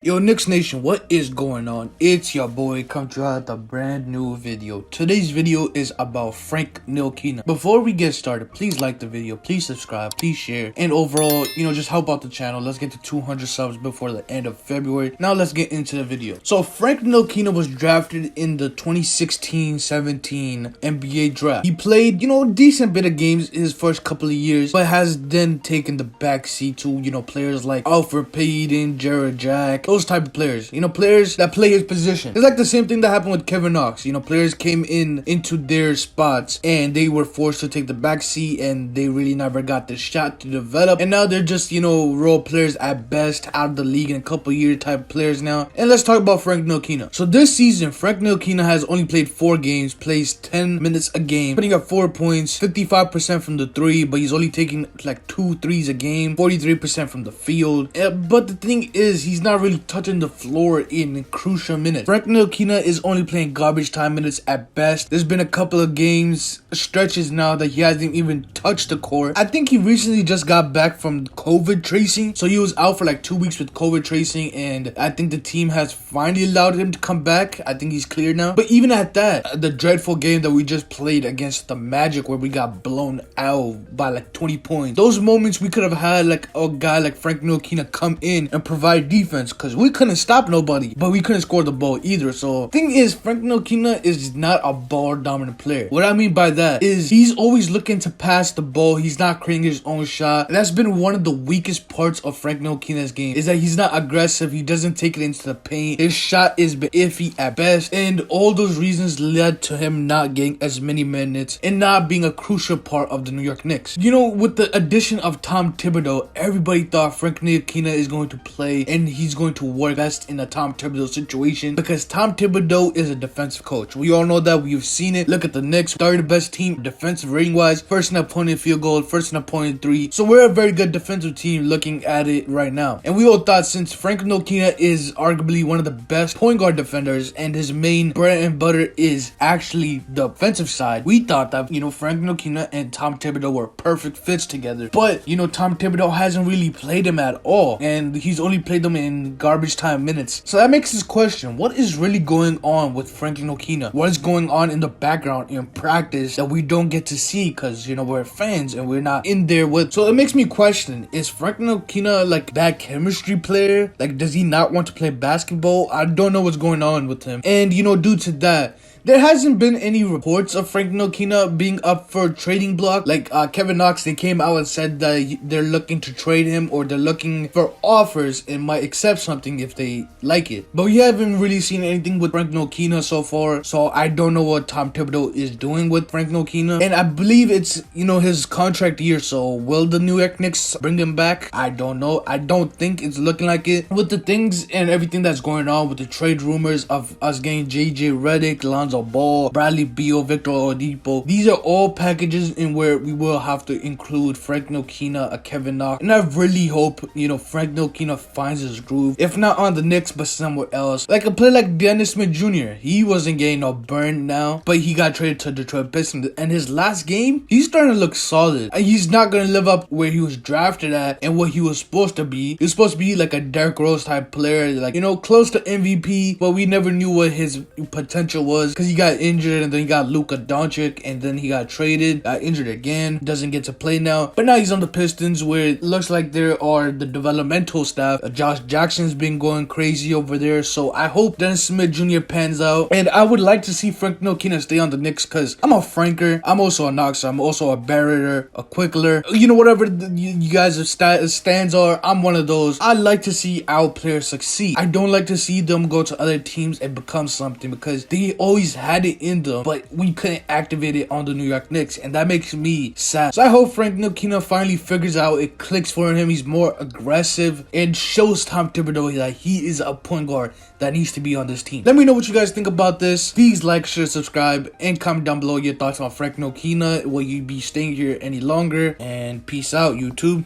Yo, Knicks Nation, what is going on? It's your boy come to out with a brand new video. Today's video is about Frank Ntilikina. Before we get started, please like the video, please subscribe, please share, and overall, just help out the channel. Let's get to 200 subs before the end of February. Now let's get into the video. So Frank Ntilikina was drafted in the 2016-17 NBA draft. He played, a decent bit of games his first couple of years, but has then taken the backseat to, players like Alfred Payton, Jared Jack, those type of players, players that play his position. It's like the same thing that happened with Kevin Knox. Players came into their spots and they were forced to take the back seat and they really never got the shot to develop. And now they're just, role players at best, out of the league in a couple year type of players now. And let's talk about Frank Ntilikina. So this season, Frank Ntilikina has only played 4 games, plays 10 minutes a game, putting up 4 points, 55% from the 3, but he's only taking like 2 threes a game, 43% from the field. But the thing is, he's not really touching the floor in crucial minutes. Frank Ntilikina is only playing garbage time minutes at best. There's been a couple of games, stretches now that he hasn't even touched the court. I think he recently just got back from COVID tracing. So he was out for like 2 weeks with COVID tracing, and I think the team has finally allowed him to come back. I think he's clear now. But even at that, the dreadful game that we just played against the Magic where we got blown out by like 20 points, those moments we could have had like a guy like Frank Ntilikina come in and provide defense, because we couldn't stop nobody, but we couldn't score the ball either. So thing is, Frank Ntilikina is not a ball dominant player. What I mean by that is he's always looking to pass the ball. He's not creating his own shot. That's been one of the weakest parts of Frank Ntilikina's game, is that he's not aggressive. He doesn't take it into the paint. His shot is iffy at best, and all those reasons led to him not getting as many minutes and not being a crucial part of the New York Knicks. With the addition of Tom Thibodeau, everybody thought Frank Ntilikina is going to play and he's going to work best in a Tom Thibodeau situation, because Tom Thibodeau is a defensive coach. We all know that. We've seen it. Look at the Knicks, third best team defensive rating wise, first in opponent field goal, first in opponent 3. So we're a very good defensive team looking at it right now. And we all thought, since Frank Ntilikina is arguably one of the best point guard defenders and his main bread and butter is actually the offensive side, we thought that, Frank Ntilikina and Tom Thibodeau were perfect fits together. But, Tom Thibodeau hasn't really played him at all, and he's only played them in garbage time minutes. So that makes us question, what is really going on with Frank Ntilikina? What is going on in the background in practice that we don't get to see, because, we're fans and we're not in there with. So it makes me question, is Frank Ntilikina like bad chemistry player? Like, does he not want to play basketball? I don't know what's going on with him. And, due to that, there hasn't been any reports of Frank Ntilikina being up for a trading block. Like Kevin Knox, they came out and said that they're looking to trade him, or they're looking for offers and might accept something if they like it. But we haven't really seen anything with Frank Ntilikina so far, so I don't know what Tom Thibodeau is doing with Frank Ntilikina. And I believe it's, his contract year, so will the New York Knicks bring him back? I don't know. I don't think it's looking like it. With the things and everything that's going on with the trade rumors of us getting JJ Redick, Lonzo Ball, Bradley Beal, Victor Oladipo, these are all packages in where we will have to include Frank Ntilikina, a Kevin Knox, and I really hope Frank Ntilikina finds his groove, if not on the Knicks but somewhere else. Like a player like Dennis Smith Jr., he wasn't getting no burn now, but he got traded to Detroit Pistons, and his last game, he's starting to look solid. He's not gonna live up where he was drafted at and what he was supposed to be. He was supposed to be like a Derrick Rose type player, like close to MVP, but we never knew what his potential was, because he got injured, and then he got Luka Doncic, and then he got traded, got injured again, doesn't get to play now. But now he's on the Pistons, where it looks like there are the developmental staff. Josh Jackson's been going crazy over there, so I hope Dennis Smith Jr. pans out. And I would like to see Frank Ntilikina stay on the Knicks, because I'm a Franker, I'm also a Knoxer, I'm also a Barretter, a Quickler, whatever you guys' stands are, I'm one of those. I like to see our players succeed. I don't like to see them go to other teams and become something, because they always had it in them, but we couldn't activate it on the New York Knicks, and that makes me sad. So I hope Frank Ntilikina finally figures out, it clicks for him, he's more aggressive, and shows Tom Thibodeau that he is a point guard that needs to be on this team. Let me know what you guys think about this. Please like, share, subscribe, and comment down below your thoughts on Frank Ntilikina. Will you be staying here any longer? And peace out, YouTube.